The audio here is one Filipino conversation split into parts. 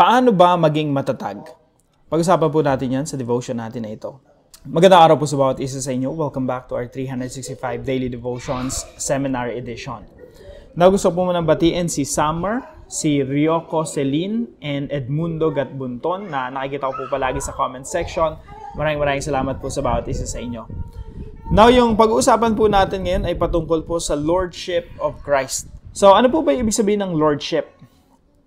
Paano ba maging matatag? Pag-usapan po natin yan sa devotion natin na ito. Magandang araw po sa bawat isa sa inyo. Welcome back to our 365 Daily Devotions Seminar Edition. Now, gusto po munang batiin si Summer, si Ryoko Celine, and Edmundo Gatbunton na nakikita ko po palagi sa comment section. Maraming salamat po sa bawat isa sa inyo. Now, yung pag-uusapan po natin ngayon ay patungkol po sa Lordship of Christ. So, ano po ba yung ibig sabihin ng Lordship?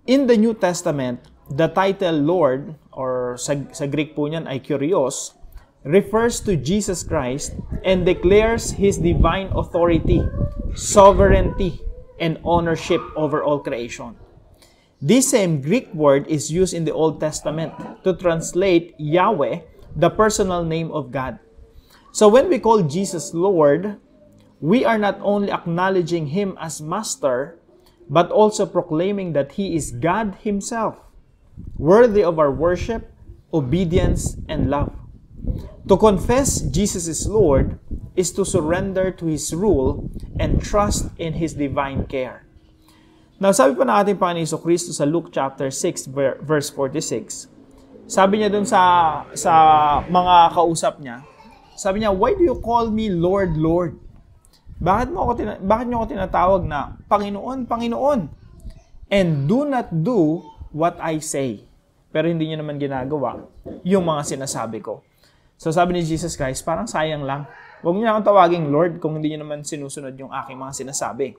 In the New Testament, the title Lord, or sa Greek po niyan ay Kyrios, refers to Jesus Christ and declares His divine authority, sovereignty, and ownership over all creation. This same Greek word is used in the Old Testament to translate Yahweh, the personal name of God. So when we call Jesus Lord, we are not only acknowledging Him as Master, but also proclaiming that He is God Himself, worthy of our worship, obedience, and love. To confess Jesus is Lord is to surrender to His rule and trust in His divine care. Now, sabi pa ng ating Panginoon Jesucristo sa Luke chapter 6, verse 46, sabi niya dun sa mga kausap niya, sabi niya, "Why do you call me Lord, Lord? Bakit niyo ako tinatawag na Panginoon, Panginoon? And do not do what I say." Pero hindi niyo naman ginagawa yung mga sinasabi ko. So sabi ni Jesus Christ, parang sayang lang. Huwag niyo akong tawaging Lord kung hindi niyo naman sinusunod yung aking mga sinasabi.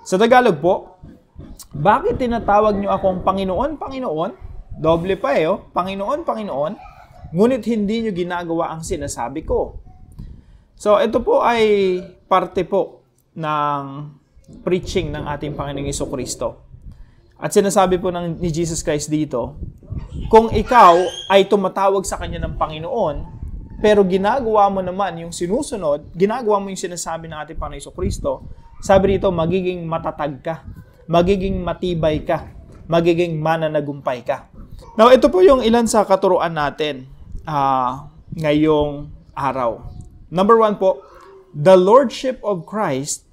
Sa Tagalog po, bakit tinatawag niyo akong Panginoon, Panginoon? Doble pa Panginoon, Panginoon. Ngunit hindi niyo ginagawa ang sinasabi ko. So ito po ay parte po ng preaching ng ating Panginoong Jesucristo. At sinasabi po ni Jesus Christ dito, kung ikaw ay tumatawag sa Kanya ng Panginoon, pero ginagawa mo naman yung sinusunod, ginagawa mo yung sinasabi ng ating Panginoong Jesucristo, sabi dito, magiging matatag ka, magiging matibay ka, magiging mananagumpay ka. Now, ito po yung ilan sa katuruan natin ngayong araw. Number 1 po, the Lordship of Christ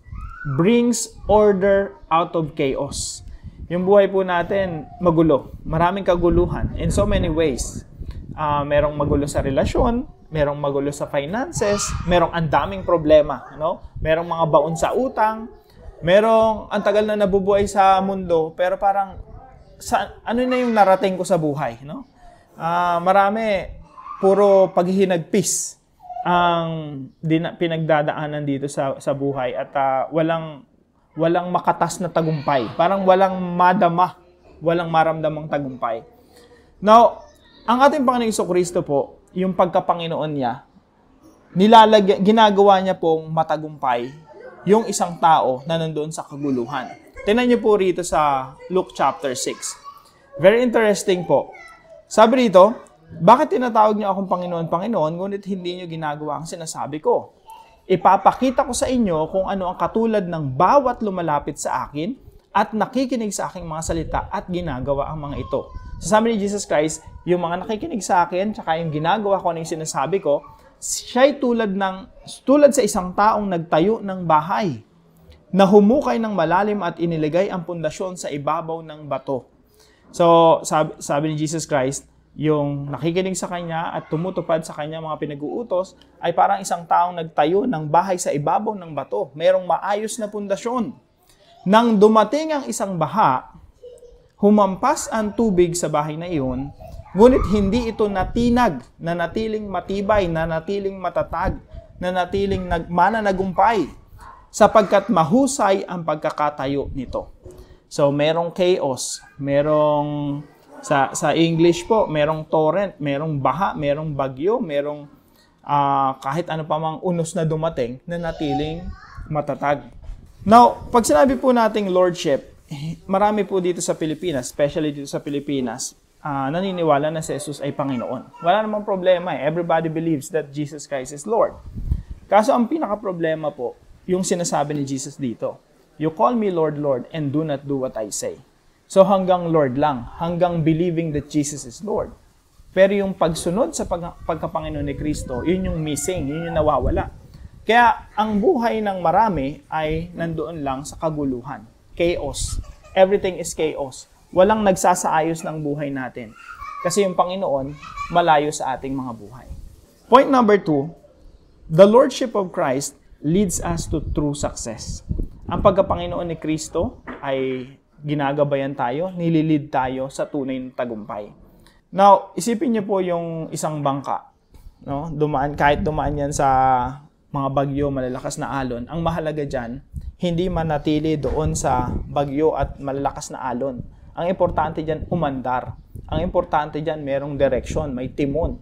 brings order out of chaos. Yung buhay po natin, magulo. Maraming kaguluhan in so many ways. Merong magulo sa relasyon, merong magulo sa finances, merong andaming problema. Merong mga baon sa utang, merong ang tagal na nabubuhay sa mundo, pero parang, ano na yung narating ko sa buhay? Marami, puro paghihinagpis ang pinagdadaanan dito sa buhay at walang makatas na tagumpay. Parang walang madama, walang maramdamang tagumpay. Now, ang ating Panginoong Jesucristo po, yung pagkapanginoon niya, ginagawa niya pong matagumpay yung isang tao na nandoon sa kaguluhan. Tingnan niyo po rito sa Luke chapter 6. Very interesting po. Sabi rito, bakit tinatawag niyo akong Panginoon, Panginoon, ngunit hindi niyo ginagawa ang sinasabi ko? Ipapakita ko sa inyo kung ano ang katulad ng bawat lumalapit sa akin at nakikinig sa aking mga salita at ginagawa ang mga ito. Sabi ni Jesus Christ, yung mga nakikinig sa akin tsaka yung ginagawa ko, ano yung sinasabi ko, siya'y tulad sa isang taong nagtayo ng bahay na humukay ng malalim at inilagay ang pundasyon sa ibabaw ng bato. So, sabi ni Jesus Christ, yung nakikinig sa Kanya at tumutupad sa Kanya mga pinag-uutos ay parang isang taong nagtayo ng bahay sa ibabaw ng bato. Merong maayos na pundasyon. Nang dumating ang isang baha, humampas ang tubig sa bahay na iyon, ngunit hindi ito natinag, na natiling matibay, na natiling matatag, na natiling mananagumpay, sapagkat mahusay ang pagkakatayo nito. So, merong chaos, merong sa English po, merong torrent, merong baha, merong bagyo, merong kahit ano pa mang unos na dumating na natiling matatag. Now, pag sinabi po nating Lordship, marami po dito sa Pilipinas, especially dito sa Pilipinas, naniniwala na si Jesus ay Panginoon. Wala namang problema Everybody believes that Jesus Christ is Lord. Kaso ang pinaka-problema po, yung sinasabi ni Jesus dito, "You call me Lord, Lord, and do not do what I say." So hanggang Lord lang, hanggang believing that Jesus is Lord. Pero yung pagsunod sa pagkapanginoon ni Kristo, yun yung missing, yun yung nawawala. Kaya ang buhay ng marami ay nandoon lang sa kaguluhan. Chaos. Everything is chaos. walang nagsasaayos ng buhay natin. Kasi yung Panginoon, malayo sa ating mga buhay. Point number 2, the Lordship of Christ leads us to true success. Ang pagkapanginoon ni Kristo ay ginagabayan tayo, nililid tayo sa tunay na tagumpay. Now, isipin niyo po yung isang bangka. No? Kahit dumaan yan sa mga bagyo, malalakas na alon, ang mahalaga dyan, hindi manatili doon sa bagyo at malalakas na alon. Ang importante dyan, umandar. Ang importante dyan, merong direction, may timon.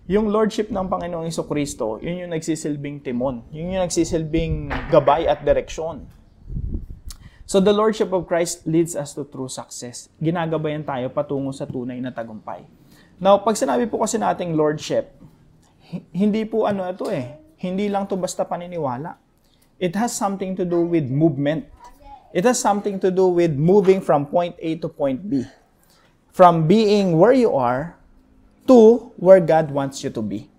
Yung Lordship ng Panginoong Jesucristo, yun yung nagsisilbing timon. Yun yung nagsisilbing gabay at direksyon. So the Lordship of Christ leads us to true success. Ginagabayan tayo patungo sa tunay na tagumpay. Now, pag sinabi po kasi nating Lordship, hindi po hindi lang to basta paniniwala. It has something to do with movement. It has something to do with moving from point A to point B. From being where you are to where God wants you to be.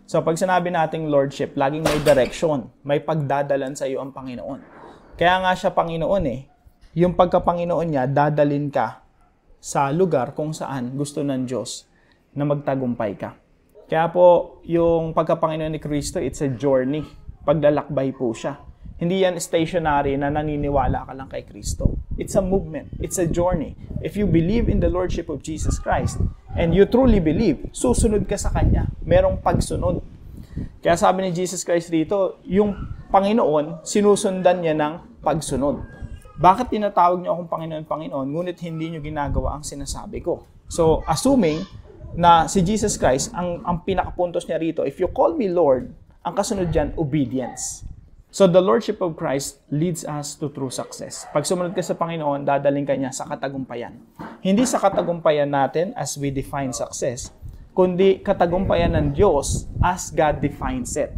So pag sinabi nating Lordship, laging may direction, may pagdadalan sa iyo ang Panginoon. Kaya nga siya Panginoon yung pagka-Panginoon niya, dadalin ka sa lugar kung saan gusto ng Diyos na magtagumpay ka. Kaya po, yung pagka-Panginoon ni Kristo, it's a journey. Paglalakbay po siya. Hindi yan stationary na naniniwala ka lang kay Kristo. It's a movement. It's a journey. If you believe in the Lordship of Jesus Christ, and you truly believe, susunod ka sa Kanya. Merong pagsunod. Kaya sabi ni Jesus Christ dito, yung Panginoon, sinusundan niya ng pagsunod. Bakit tinatawag niyo akong Panginoon, Panginoon, ngunit hindi niyo ginagawa ang sinasabi ko? So, assuming na si Jesus Christ, ang pinakapuntos niya rito, if you call me Lord, ang kasunod dyan, obedience. So, the Lordship of Christ leads us to true success. Pag sumunod ka sa Panginoon, dadaling ka niya sa katagumpayan. Hindi sa katagumpayan natin as we define success, kundi katagumpayan ng Diyos as God defines it.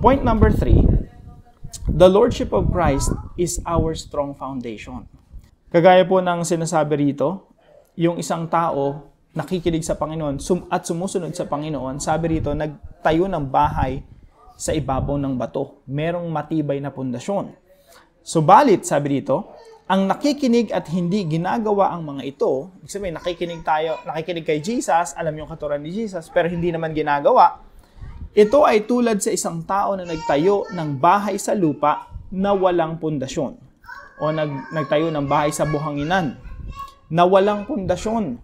Point number 3, the Lordship of Christ is our strong foundation. Kagaya po ng sinasabi rito, yung isang tao nakikinig sa Panginoon at sumusunod sa Panginoon, sabi rito, nagtayo ng bahay sa ibabaw ng bato. Merong matibay na pundasyon. Subalit, sabi dito, ang nakikinig at hindi ginagawa ang mga ito, ibig sabihin, nakikinig kay Jesus, alam yung katuruan ni Jesus, pero hindi naman ginagawa, ito ay tulad sa isang tao na nagtayo ng bahay sa lupa na walang pundasyon. O nagtayo ng bahay sa buhanginan na walang pundasyon.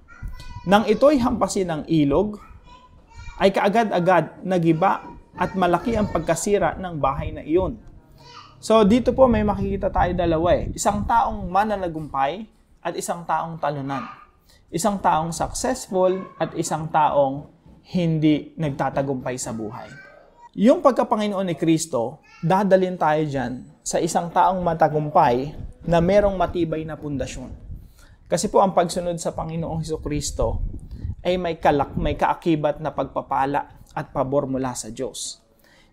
Nang ito'y hampasin ng ilog, ay kaagad-agad nagiba at malaki ang pagkasira ng bahay na iyon. So dito po may makikita tayo dalawa Isang taong mananagumpay at isang taong talunan. Isang taong successful at isang taong hindi nagtatagumpay sa buhay. Yung pagkapanginoon ni Kristo, dadalhin tayo dyan sa isang taong matagumpay na merong matibay na pundasyon. Kasi po ang pagsunod sa Panginoong Jesucristo ay may kaakibat na pagpapala at pabor mula sa Diyos.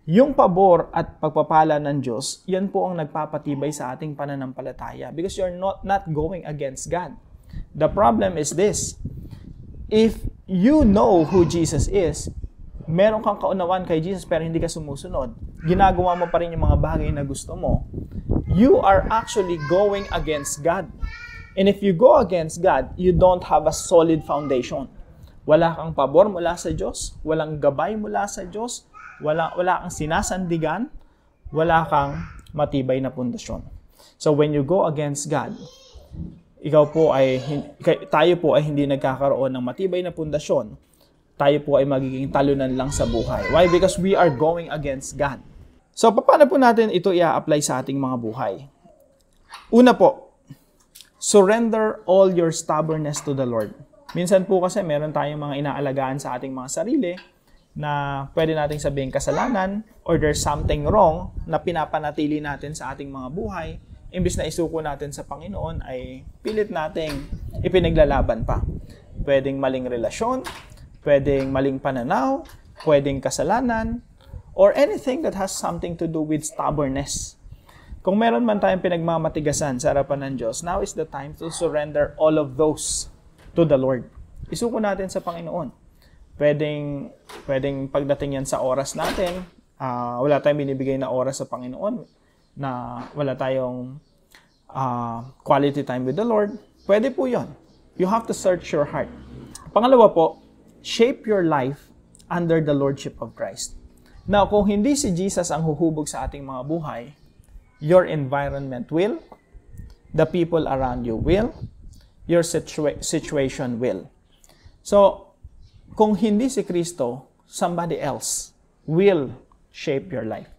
Yung pabor at pagpapala ng Diyos, yan po ang nagpapatibay sa ating pananampalataya because you're not going against God. The problem is this. If you know who Jesus is, meron kang kaunawan kay Jesus pero hindi ka sumusunod, ginagawa mo pa rin yung mga bagay na gusto mo, you are actually going against God. And if you go against God, you don't have a solid foundation. Wala kang pabor mula sa Diyos, walang gabay mula sa Diyos, wala kang sinasandigan, wala kang matibay na pundasyon. So when you go against God, tayo po ay hindi nagkakaroon ng matibay na pundasyon. Tayo po ay magiging talunan lang sa buhay. Why? Because we are going against God. So paano po natin ito i-apply sa ating mga buhay? Una po, surrender all your stubbornness to the Lord. Minsan po kasi meron tayong mga inaalagaan sa ating mga sarili na pwede nating sabihin kasalanan or there's something wrong na pinapanatili natin sa ating mga buhay. Imbis na isuko natin sa Panginoon ay pilit nating ipinaglalaban pa. Pwedeng maling relasyon, pwedeng maling pananaw, pwedeng kasalanan, or anything that has something to do with stubbornness. Kung meron man tayong pinagmamatigasan sa harapan ng Diyos, now is the time to surrender all of those to the Lord. Isuko natin sa Panginoon. Pwedeng pagdating yan sa oras natin, wala tayong binibigay na oras sa Panginoon, na wala tayong quality time with the Lord. Pwede po yon. You have to search your heart. Pangalawa po, shape your life under the Lordship of Christ. Now, kung hindi si Jesus ang huhubog sa ating mga buhay, your environment will, the people around you will, your situation will. So, kung hindi si Kristo, somebody else will shape your life.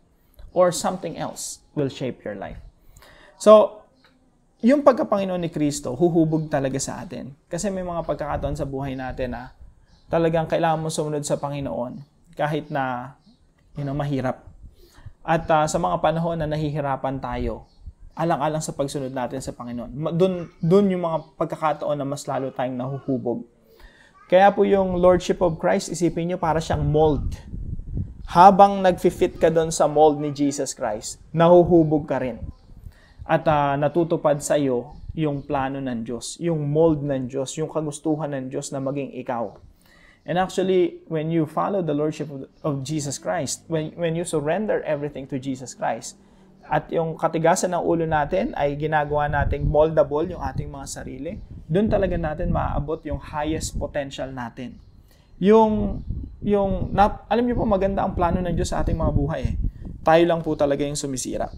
Or something else will shape your life. So, yung pagkapanginoon ni Kristo, huhubog talaga sa atin. Kasi may mga pagkakataon sa buhay natin na talagang kailangan mo sumunod sa Panginoon kahit na mahirap. At sa mga panahon na nahihirapan tayo, alang-alang sa pagsunod natin sa Panginoon. Doon yung mga pagkakataon na mas lalo tayong nahuhubog. Kaya po yung Lordship of Christ, isipin nyo para siyang mold. Habang nag-fit ka doon sa mold ni Jesus Christ, nahuhubog ka rin. At natutupad sa iyo yung plano ng Diyos, yung mold ng Diyos, yung kagustuhan ng Diyos na maging ikaw. And actually, when you follow the Lordship of Jesus Christ, when you surrender everything to Jesus Christ, at yung katigasan ng ulo natin ay ginagawa nating moldable yung ating mga sarili, doon talaga natin maaabot yung highest potential natin. Alam niyo po, maganda ang plano ng Diyos sa ating mga buhay. Tayo lang po talaga yung sumisira.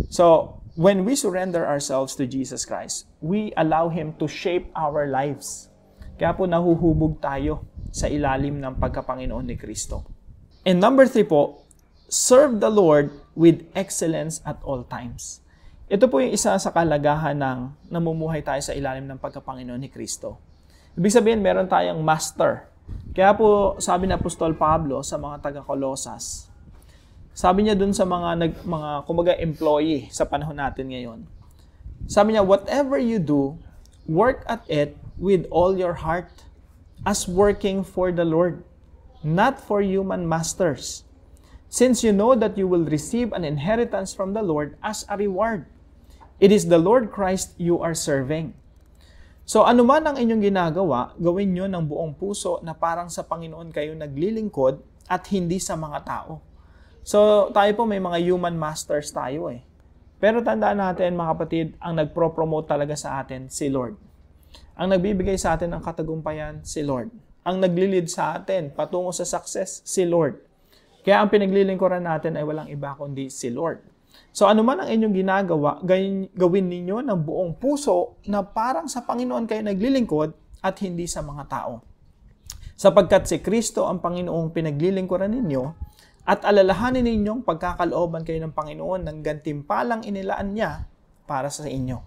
So, when we surrender ourselves to Jesus Christ, we allow Him to shape our lives. Kaya po nahuhubog tayo sa ilalim ng pagkapanginoon ni Kristo. And number 3 po, serve the Lord with excellence at all times. Ito po yung isa sa kalagahan ng namumuhay tayo sa ilalim ng pagkapanginoon ni Kristo. Ibig sabihin, meron tayong master. Kaya po, sabi ni Apostol Pablo sa mga taga-Colosas, sabi niya dun sa mga kumbaga employee sa panahon natin ngayon. Sabi niya, whatever you do, work at it with all your heart, as working for the Lord, not for human masters, since you know that you will receive an inheritance from the Lord as a reward. It is the Lord Christ you are serving. So anuman ang inyong ginagawa, gawin nyo ng buong puso na parang sa Panginoon kayo naglilingkod at hindi sa mga tao. So tayo po may mga human masters tayo eh. Pero tandaan natin mga kapatid, ang nagpro-promote talaga sa atin si Lord. Ang nagbibigay sa atin ng katagumpayan, si Lord. Ang naglilid sa atin patungo sa success, si Lord. Kaya ang pinaglilingkuran natin ay walang iba kundi si Lord. So anuman ang inyong ginagawa, gawin ninyo ng buong puso na parang sa Panginoon kayo naglilingkod at hindi sa mga tao. Sapagkat si Kristo ang Panginoong pinaglilingkuran ninyo at alalahanin ninyong pagkakalooban kayo ng Panginoon ng gantimpalang inilaan niya para sa inyo.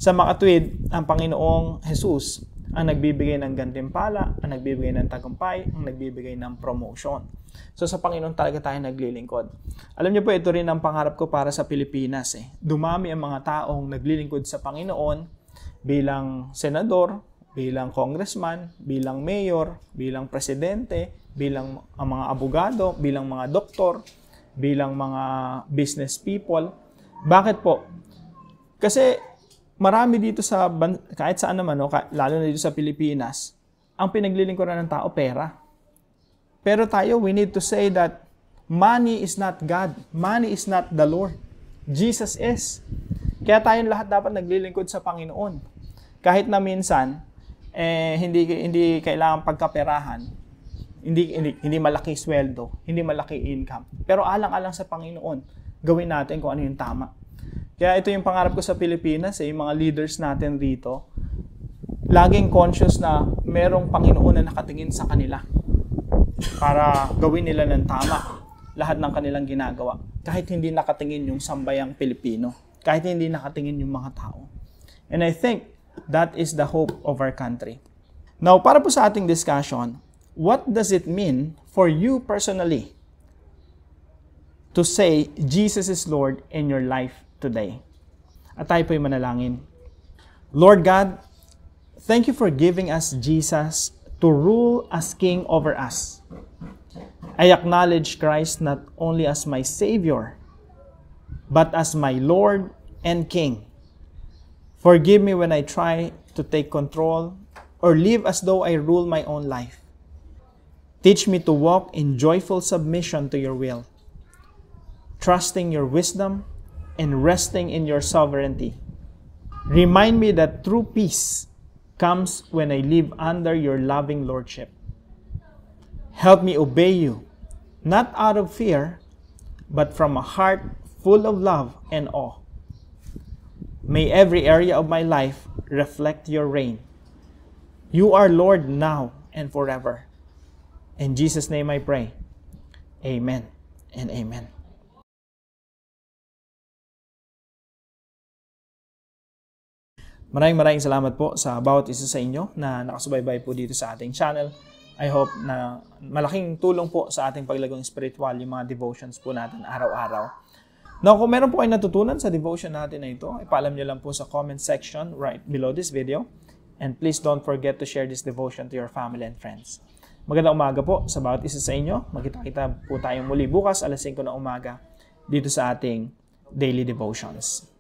Sa makatwid, ang Panginoong Jesus ang nagbibigay ng gantimpala, ang nagbibigay ng tagumpay, ang nagbibigay ng promotion. So sa Panginoon talaga tayo naglilingkod. Alam niyo po, ito rin ang pangarap ko para sa Pilipinas. Dumami ang mga taong naglilingkod sa Panginoon bilang senador, bilang congressman, bilang mayor, bilang presidente, bilang mga abogado, bilang mga doktor, bilang mga business people. Bakit po? Kasi marami dito sa, kahit saan naman, lalo na dito sa Pilipinas, ang pinaglilingkuran ng tao, pera. Pero tayo, we need to say that money is not God. Money is not the Lord. Jesus is. Kaya tayong lahat dapat naglilingkod sa Panginoon. Kahit na minsan, hindi kailangan pagkaperahan, hindi malaki sweldo, hindi malaki income. Pero alang-alang sa Panginoon, gawin natin kung ano yung tama. Kaya ito yung pangarap ko sa Pilipinas, yung mga leaders natin rito, laging conscious na merong Panginoon na nakatingin sa kanila para gawin nila ng tama lahat ng kanilang ginagawa. Kahit hindi nakatingin yung sambayang Pilipino, kahit hindi nakatingin yung mga tao. And I think that is the hope of our country. Now, para po sa ating discussion, what does it mean for you personally to say Jesus is Lord in your life today? At tayo po'y manalangin. Lord God, thank you for giving us Jesus to rule as King over us. I acknowledge Christ not only as my Savior, but as my Lord and King. Forgive me when I try to take control or live as though I rule my own life. Teach me to walk in joyful submission to your will, trusting your wisdom and resting in your sovereignty. Remind me that true peace comes when I live under your loving lordship. Help me obey you, not out of fear, but from a heart full of love and awe. May every area of my life reflect your reign. You are Lord now and forever. In Jesus' name I pray. Amen and amen. Maraming salamat po sa bawat isa sa inyo na nakasubaybay po dito sa ating channel. I hope na malaking tulong po sa ating paglagong spiritual yung mga devotions po natin araw-araw. Now, kung meron po kayo natutunan sa devotion natin na ito, ipaalam nyo lang po sa comment section right below this video. And please don't forget to share this devotion to your family and friends. Magandang umaga po sa bawat isa sa inyo. Magkita-kita po tayong muli bukas alas 5 ng umaga dito sa ating daily devotions.